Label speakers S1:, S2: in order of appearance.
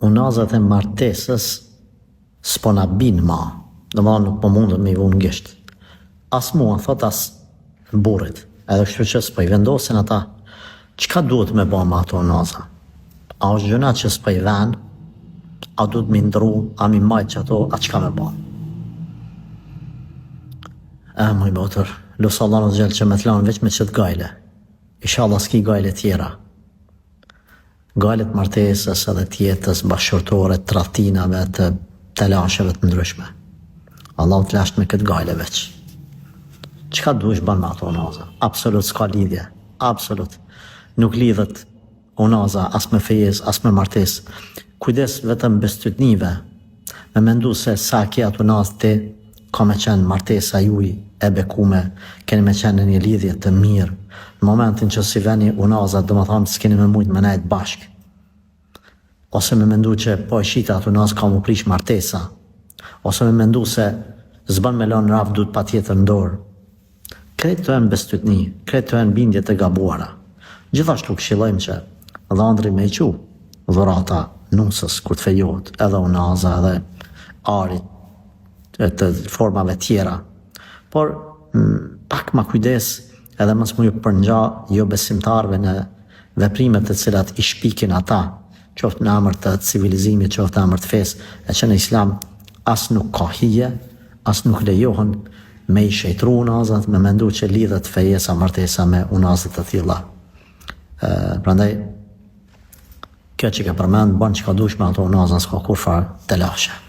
S1: unazat e martesës s'po na bin ma, domethënë nuk po mundën me i vu në gisht. As mua, thot as burrit, edhe kështu që s'po i vendosin ata, çka duhet me ba me ato unaza? A është gjëna që s'po i ven, a duhet me ndru, a mi majt që ato, a çka me ba? Muj botër, lusë Allah në zgjellë që me t'lanë veç me qëtë gajle. Inshallah s'ki gajle tjera. Gajlet martesës edhe tjetës, bashkërtore, të ratinave, të telasheve të ndryshme. Allah të lasht me këtë gajle veç. Qka duhesh ban me ato unaza? Absolut s'ka lidhje. Absolut. Nuk lidhet unaza as me fejes, as me martes. Kujdes vetëm bestytnive me mendu se sa ke ato unazë ti, ka me qenë martesa juj e bekume, keni me qenë në një lidhje të mirë. Në momentin që si veni unazat, do më thamë s'keni me mujtë me nejtë bashkë. Ose me mendu që po e shita ato unazë ka mu prish martesa. Ose me mendu se zban me lanë rafë du të pa tjetër ndorë. Kretë të enë bestytni, kretë të enë bindje të gabuara. Gjithashtu këshillojmë që dhëndri me i qu, dhurata nusës kur të fejohet, edhe unaza, edhe arit, të formave tjera. Por pak ma kujdes edhe mos mu ju përngja jo besimtarve në veprimet të cilat i shpikin ata, qoftë në emër të civilizimit, qoftë në emër të fesë, e që në islam as nuk ka hije, as nuk lejohen me i shejtru unazat, me mendu që lidhet fejesa martesa me unazat të tilla. Prandaj, kjo që ka përmend, ban që ka dush me ato unazat, s'ka kur farë të lashe.